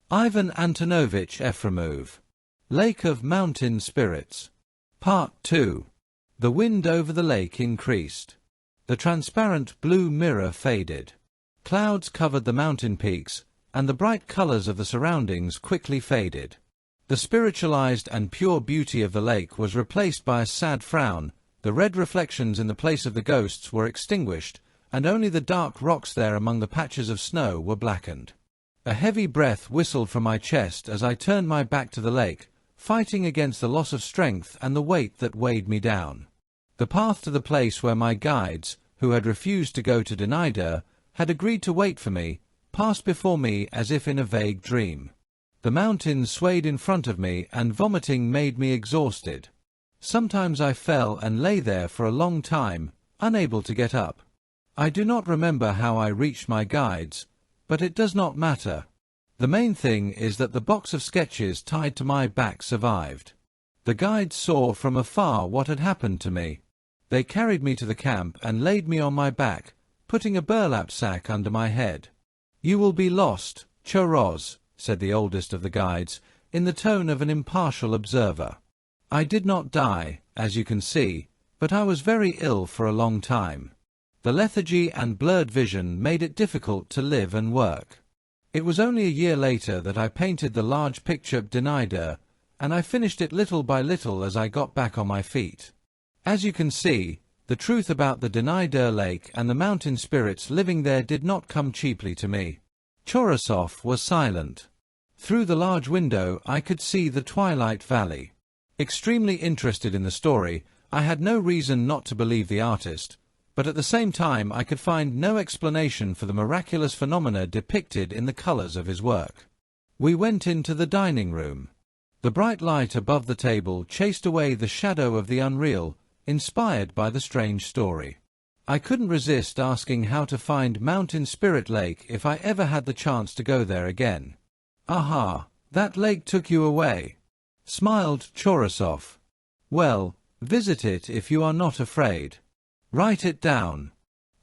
Ivan Antonovich Efremov. Lake of Mountain Spirits. Part 2. The wind over the lake increased. The transparent blue mirror faded. Clouds covered the mountain peaks, and the bright colors of the surroundings quickly faded. The spiritualized and pure beauty of the lake was replaced by a sad frown. The red reflections in the place of the ghosts were extinguished, and only the dark rocks there among the patches of snow were blackened. A heavy breath whistled from my chest as I turned my back to the lake, fighting against the loss of strength and the weight that weighed me down. The path to the place where my guides, who had refused to go to Denaider, had agreed to wait for me, passed before me as if in a vague dream. The mountains swayed in front of me, and vomiting made me exhausted. Sometimes I fell and lay there for a long time, unable to get up. I do not remember how I reached my guides, but it does not matter. The main thing is that the box of sketches tied to my back survived. The guides saw from afar what had happened to me. They carried me to the camp and laid me on my back, putting a burlap sack under my head. "You will be lost, Chorosov," said the oldest of the guides, in the tone of an impartial observer. I did not die, as you can see, but I was very ill for a long time. The lethargy and blurred vision made it difficult to live and work. It was only a year later that I painted the large picture Denaider, and I finished it little by little as I got back on my feet. As you can see, the truth about the Denaider lake and the mountain spirits living there did not come cheaply to me. Chorosov was silent. Through the large window I could see the twilight valley. Extremely interested in the story, I had no reason not to believe the artist, but at the same time I could find no explanation for the miraculous phenomena depicted in the colors of his work. We went into the dining room. The bright light above the table chased away the shadow of the unreal, inspired by the strange story. I couldn't resist asking how to find Mountain Spirit Lake if I ever had the chance to go there again. "Aha, that lake took you away," smiled Chorosov. "Well, visit it if you are not afraid. Write it down."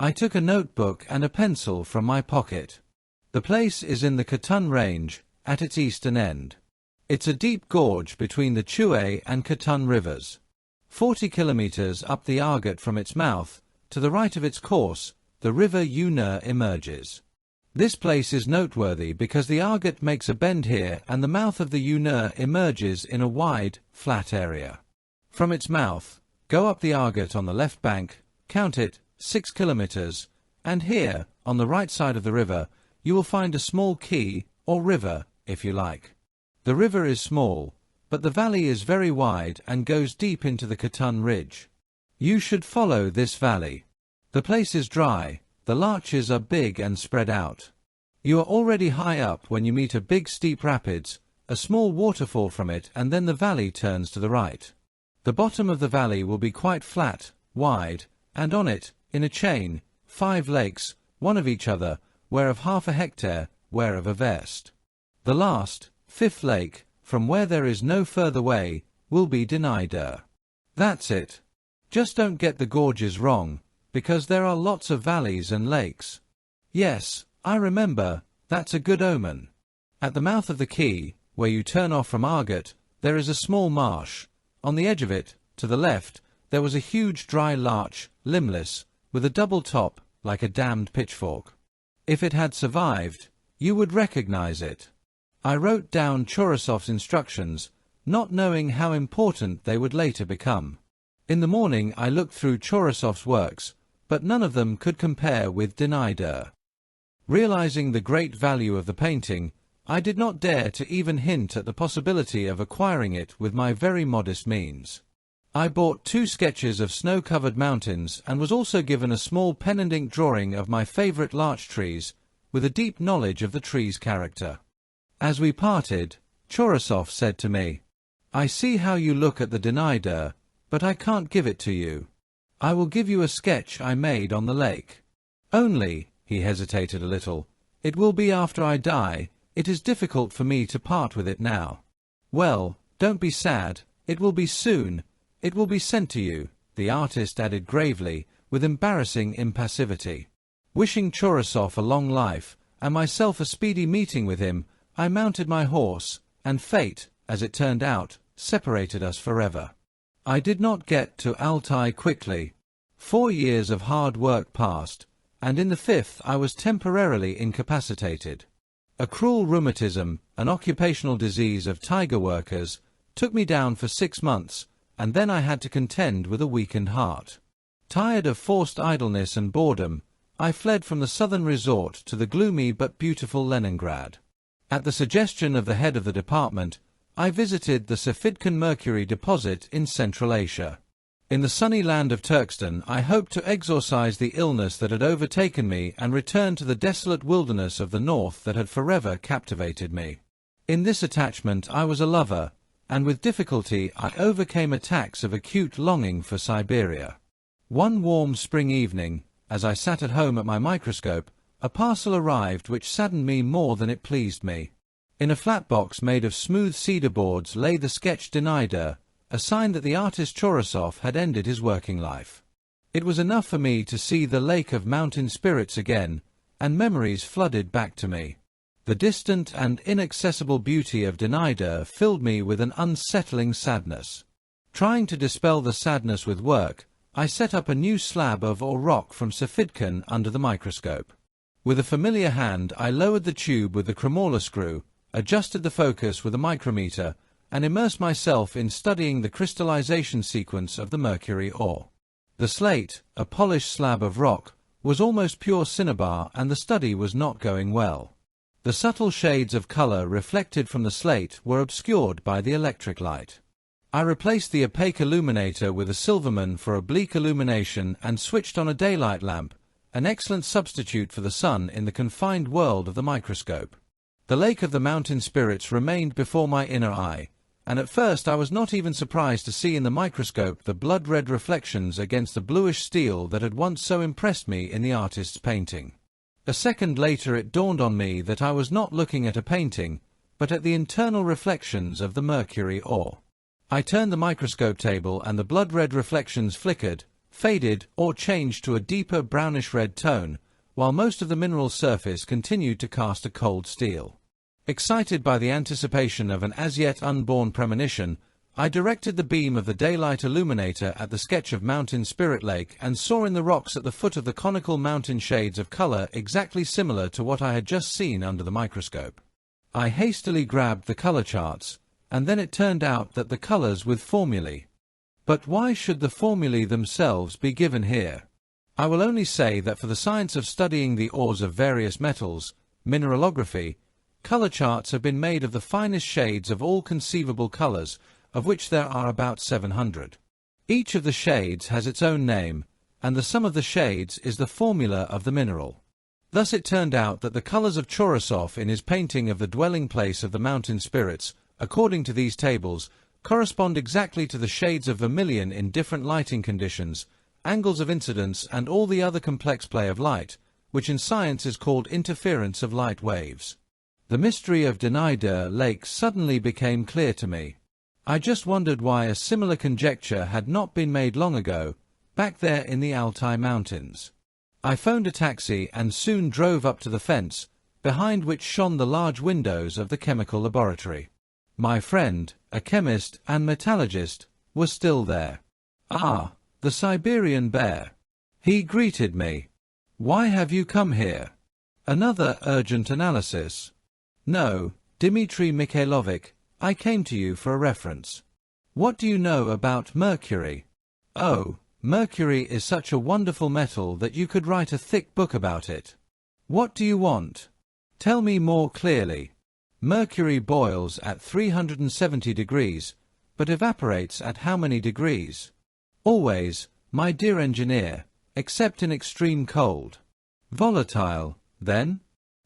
I took a notebook and a pencil from my pocket. The place is in the Katun Range, at its eastern end. It's a deep gorge between the Chue and Katun rivers. 40 kilometers up the Argot from its mouth, to the right of its course, the river Yuna emerges. This place is noteworthy because the Argot makes a bend here and the mouth of the Yuna emerges in a wide, flat area. From its mouth, go up the Argot on the left bank, count it, 6 kilometers, and here, on the right side of the river, you will find a small key, or river, if you like. The river is small, but the valley is very wide and goes deep into the Katun Ridge. You should follow this valley. The place is dry, the larches are big and spread out. You are already high up when you meet a big steep rapids, a small waterfall from it, and then the valley turns to the right. The bottom of the valley will be quite flat, wide, and on it, in a chain, 5 lakes, one of each other, whereof half a hectare, whereof a verst. The last, 5th lake, from where there is no further way, will be Denaider. That's it. Just don't get the gorges wrong, because there are lots of valleys and lakes. Yes, I remember, that's a good omen. At the mouth of the quay, where you turn off from Argot, there is a small marsh. On the edge of it, to the left, there was a huge dry larch, limbless, with a double top, like a damned pitchfork. If it had survived, you would recognize it. I wrote down Chorosov's instructions, not knowing how important they would later become. In the morning I looked through Chorosov's works, but none of them could compare with Denaider. Realizing the great value of the painting, I did not dare to even hint at the possibility of acquiring it with my very modest means. I bought 2 sketches of snow-covered mountains and was also given a small pen and ink drawing of my favorite larch trees, with a deep knowledge of the tree's character. As we parted, Chorosov said to me, "I see how you look at the Denaider, but I can't give it to you. I will give you a sketch I made on the lake. Only," he hesitated a little, "it will be after I die. It is difficult for me to part with it now." "Well, don't be sad, it will be soon. It will be sent to you," the artist added gravely, with embarrassing impassivity. Wishing Chorosov a long life, and myself a speedy meeting with him, I mounted my horse, and fate, as it turned out, separated us forever. I did not get to Altai quickly. 4 years of hard work passed, and in the 5th I was temporarily incapacitated. A cruel rheumatism, an occupational disease of tiger workers, took me down for 6 months, and then I had to contend with a weakened heart. Tired of forced idleness and boredom, I fled from the southern resort to the gloomy but beautiful Leningrad. At the suggestion of the head of the department, I visited the Safidkan mercury deposit in Central Asia. In the sunny land of Turkestan, I hoped to exorcise the illness that had overtaken me and return to the desolate wilderness of the north that had forever captivated me. In this attachment I was a lover, and with difficulty I overcame attacks of acute longing for Siberia. One warm spring evening, as I sat at home at my microscope, a parcel arrived which saddened me more than it pleased me. In a flat box made of smooth cedar boards lay the sketch Denider, a sign that the artist Chorosov had ended his working life. It was enough for me to see the lake of mountain spirits again, and memories flooded back to me. The distant and inaccessible beauty of Denider filled me with an unsettling sadness. Trying to dispel the sadness with work, I set up a new slab of or rock from Safidkan under the microscope. With a familiar hand I lowered the tube with the chromola screw, adjusted the focus with a micrometer, and immersed myself in studying the crystallization sequence of the mercury ore. The slate, a polished slab of rock, was almost pure cinnabar, and the study was not going well. The subtle shades of color reflected from the slate were obscured by the electric light. I replaced the opaque illuminator with a Silverman for oblique illumination and switched on a daylight lamp, an excellent substitute for the sun in the confined world of the microscope. The lake of the mountain spirits remained before my inner eye, and at first I was not even surprised to see in the microscope the blood-red reflections against the bluish steel that had once so impressed me in the artist's painting. A second later it dawned on me that I was not looking at a painting, but at the internal reflections of the mercury ore. I turned the microscope table and the blood-red reflections flickered, faded, or changed to a deeper brownish-red tone, while most of the mineral surface continued to cast a cold steel. Excited by the anticipation of an as-yet unborn premonition, I directed the beam of the daylight illuminator at the sketch of Mountain Spirit Lake and saw in the rocks at the foot of the conical mountain shades of color exactly similar to what I had just seen under the microscope. I hastily grabbed the color charts, and then it turned out that the colors with formulae. But why should the formulae themselves be given here? I will only say that for the science of studying the ores of various metals, mineralography, color charts have been made of the finest shades of all conceivable colors, of which there are about 700. Each of the shades has its own name, and the sum of the shades is the formula of the mineral. Thus it turned out that the colors of Chorosov in his painting of the dwelling place of the mountain spirits, according to these tables, correspond exactly to the shades of vermilion in different lighting conditions, angles of incidence, and all the other complex play of light, which in science is called interference of light waves. The mystery of Denider Lake suddenly became clear to me. I just wondered why a similar conjecture had not been made long ago, back there in the Altai mountains. I phoned a taxi and soon drove up to the fence, behind which shone the large windows of the chemical laboratory. My friend, a chemist and metallurgist, was still there. "Ah, the Siberian bear." He greeted me. "Why have you come here? Another urgent analysis?" "No, Dmitry Mikhailovich, I came to you for a reference." "What do you know about mercury?" "Oh, mercury is such a wonderful metal that you could write a thick book about it." "What do you want? Tell me more clearly." "Mercury boils at 370 degrees, but evaporates at how many degrees?" "Always, my dear engineer, except in extreme cold." "Volatile, then?"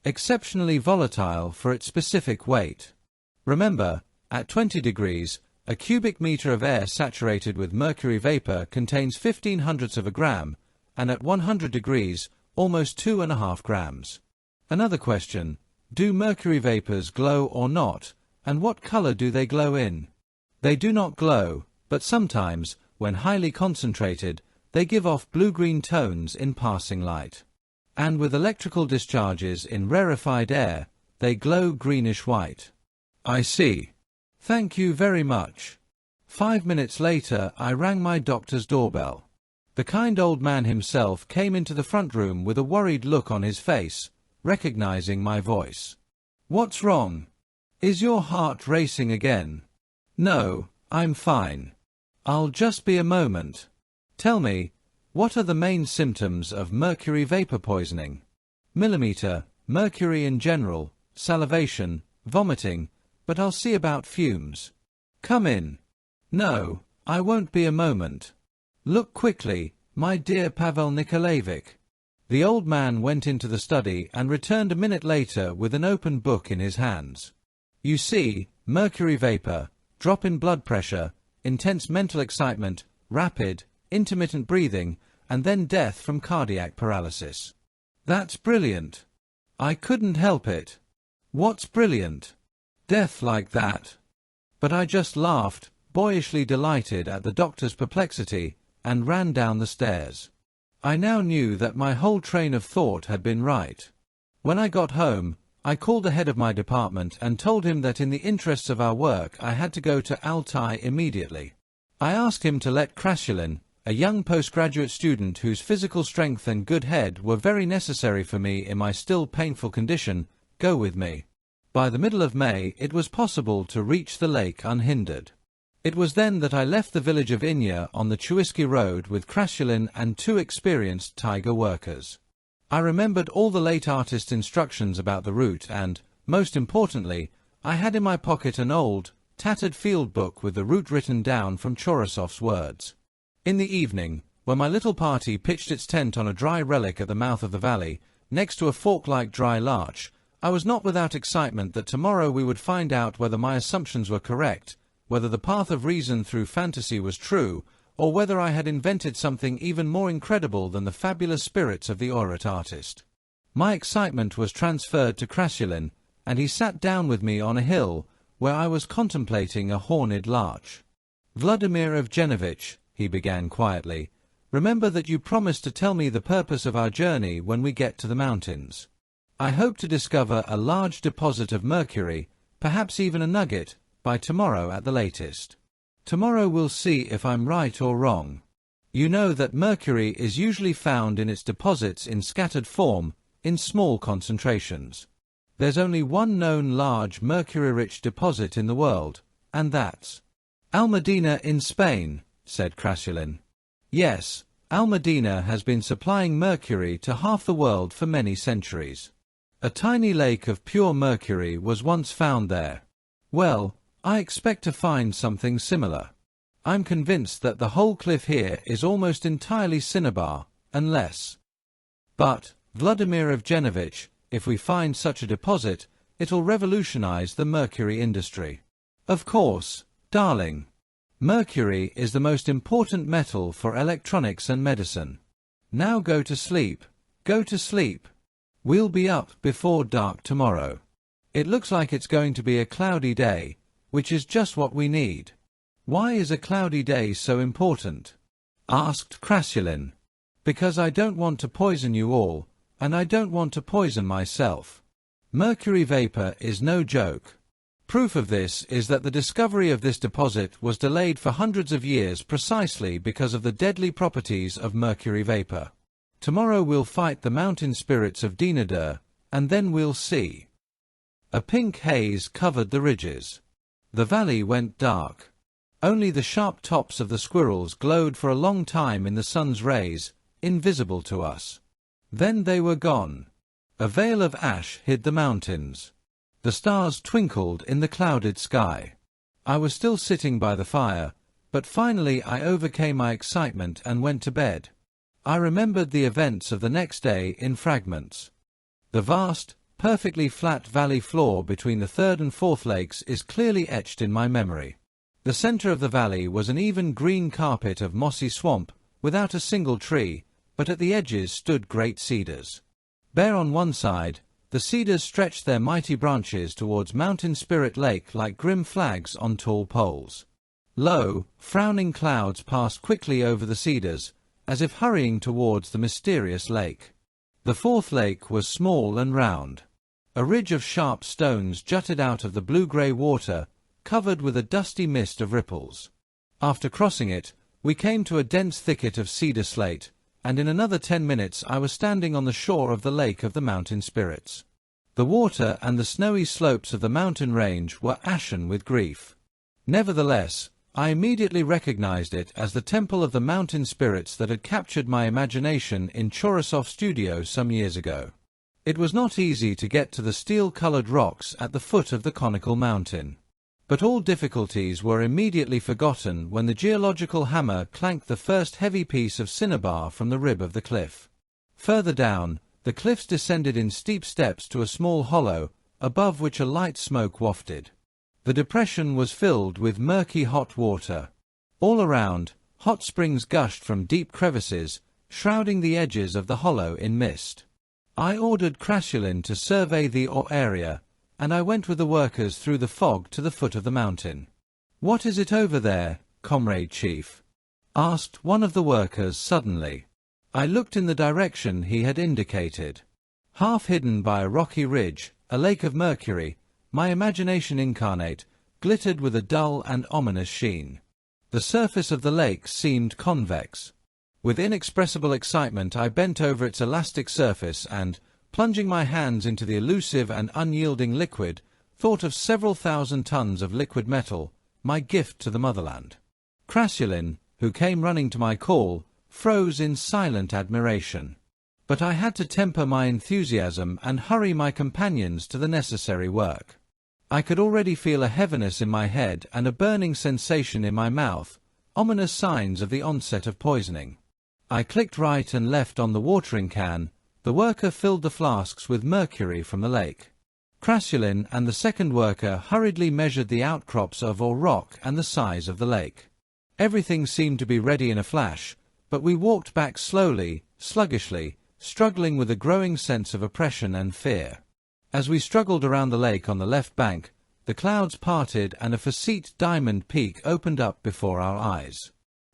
"Exceptionally volatile for its specific weight. Remember, at 20 degrees, a cubic meter of air saturated with mercury vapor contains 0.15 of a gram, and at 100 degrees, almost 2.5 grams. Another question, do mercury vapors glow or not, and what color do they glow in? They do not glow, but sometimes, when highly concentrated, they give off blue-green tones in passing light. And with electrical discharges in rarefied air, they glow greenish-white. I see. Thank you very much. 5 minutes later, I rang my doctor's doorbell. The kind old man himself came into the front room with a worried look on his face, recognizing my voice. What's wrong? Is your heart racing again? No, I'm fine. I'll just be a moment. Tell me, what are the main symptoms of mercury vapor poisoning? Millimeter, mercury in general, salivation, vomiting, but I'll see about fumes. Come in. No, I won't be a moment. Look quickly, my dear Pavel Nikolaevich. The old man went into the study and returned a minute later with an open book in his hands. You see, mercury vapor, drop in blood pressure, intense mental excitement, rapid, intermittent breathing, and then death from cardiac paralysis. That's brilliant. I couldn't help it. What's brilliant? Death like that. But I just laughed, boyishly delighted at the doctor's perplexity, and ran down the stairs. I now knew that my whole train of thought had been right. When I got home, I called the head of my department and told him that in the interests of our work I had to go to Altai immediately. I asked him to let Krasulin, a young postgraduate student whose physical strength and good head were very necessary for me in my still painful condition, go with me. By the middle of May it was possible to reach the lake unhindered. It was then that I left the village of Inya on the Chuisky road with Krasulin and 2 experienced tiger workers. I remembered all the late artist's instructions about the route and, most importantly, I had in my pocket an old, tattered field book with the route written down from Chorosov's words. In the evening, when my little party pitched its tent on a dry relic at the mouth of the valley, next to a fork-like dry larch, I was not without excitement that tomorrow we would find out whether my assumptions were correct, whether the path of reason through fantasy was true, or whether I had invented something even more incredible than the fabulous spirits of the Oirat artist. My excitement was transferred to Krasulin, and he sat down with me on a hill, where I was contemplating a horned larch. Vladimir Evgenovich, he began quietly, remember that you promised to tell me the purpose of our journey when we get to the mountains. I hope to discover a large deposit of mercury, perhaps even a nugget, by tomorrow at the latest. Tomorrow we'll see if I'm right or wrong. You know that mercury is usually found in its deposits in scattered form, in small concentrations. There's only one known large mercury-rich deposit in the world, and that's Almudena in Spain, said Krasulin. Yes, Almudena has been supplying mercury to half the world for many centuries. A tiny lake of pure mercury was once found there. Well, I expect to find something similar. I'm convinced that the whole cliff here is almost entirely cinnabar, unless... But, Vladimir Evgenovich, if we find such a deposit, it'll revolutionize the mercury industry. Of course, darling. Mercury is the most important metal for electronics and medicine. Now go to sleep. Go to sleep. We'll be up before dark tomorrow. It looks like it's going to be a cloudy day, which is just what we need. Why is a cloudy day so important? Asked Krasulin. Because I don't want to poison you all, and I don't want to poison myself. Mercury vapor is no joke. Proof of this is that the discovery of this deposit was delayed for hundreds of years precisely because of the deadly properties of mercury vapor. Tomorrow we'll fight the mountain spirits of Dinadur, and then we'll see. A pink haze covered the ridges. The valley went dark. Only the sharp tops of the squirrels glowed for a long time in the sun's rays, invisible to us. Then they were gone. A veil of ash hid the mountains. The stars twinkled in the clouded sky. I was still sitting by the fire, but finally I overcame my excitement and went to bed. I remembered the events of the next day in fragments. The vast, perfectly flat valley floor between the third and fourth lakes is clearly etched in my memory. The center of the valley was an even green carpet of mossy swamp, without a single tree, but at the edges stood great cedars. Bare on one side, the cedars stretched their mighty branches towards Mountain Spirit Lake like grim flags on tall poles. Low, frowning clouds passed quickly over the cedars, as if hurrying towards the mysterious lake. The fourth lake was small and round. A ridge of sharp stones jutted out of the blue-grey water, covered with a dusty mist of ripples. After crossing it, we came to a dense thicket of cedar slate, and in another 10 minutes I was standing on the shore of the Lake of the Mountain Spirits. The water and the snowy slopes of the mountain range were ashen with grief. Nevertheless, I immediately recognized it as the temple of the mountain spirits that had captured my imagination in Chorosov studio some years ago. It was not easy to get to the steel-colored rocks at the foot of the conical mountain. But all difficulties were immediately forgotten when the geological hammer clanked the first heavy piece of cinnabar from the rib of the cliff. Further down, the cliffs descended in steep steps to a small hollow, above which a light smoke wafted. The depression was filled with murky hot water. All around, hot springs gushed from deep crevices, shrouding the edges of the hollow in mist. I ordered Krasulin to survey the area, and I went with the workers through the fog to the foot of the mountain. "What is it over there, Comrade Chief?" asked one of the workers suddenly. I looked in the direction he had indicated. Half hidden by a rocky ridge, a lake of mercury, my imagination incarnate, glittered with a dull and ominous sheen. The surface of the lake seemed convex. With inexpressible excitement I bent over its elastic surface and, plunging my hands into the elusive and unyielding liquid, thought of several thousand tons of liquid metal, my gift to the motherland. Krasulin, who came running to my call, froze in silent admiration. But I had to temper my enthusiasm and hurry my companions to the necessary work. I could already feel a heaviness in my head and a burning sensation in my mouth, ominous signs of the onset of poisoning. I clicked right and left on the watering can. The worker filled the flasks with mercury from the lake. Krasulin and the second worker hurriedly measured the outcrops of rock and the size of the lake. Everything seemed to be ready in a flash, but we walked back slowly, sluggishly, struggling with a growing sense of oppression and fear. As we struggled around the lake on the left bank, the clouds parted and a facete diamond peak opened up before our eyes.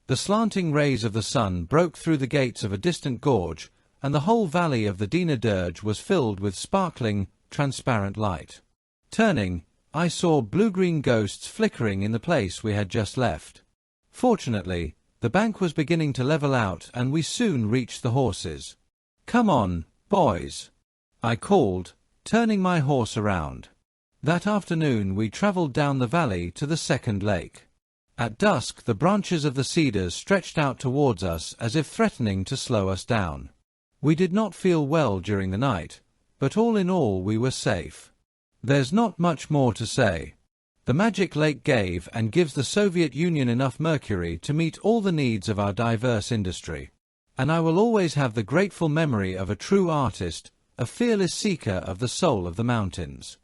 The slanting rays of the sun broke through the gates of a distant gorge, and the whole valley of the Dina Dirge was filled with sparkling, transparent light. Turning, I saw blue-green ghosts flickering in the place we had just left. Fortunately, the bank was beginning to level out and we soon reached the horses. "Come on, boys," I called, turning my horse around. That afternoon we traveled down the valley to the second lake. At dusk the branches of the cedars stretched out towards us as if threatening to slow us down. We did not feel well during the night, but all in all we were safe. There's not much more to say. The magic lake gave and gives the Soviet Union enough mercury to meet all the needs of our diverse industry. And I will always have the grateful memory of a true artist, a fearless seeker of the soul of the mountains.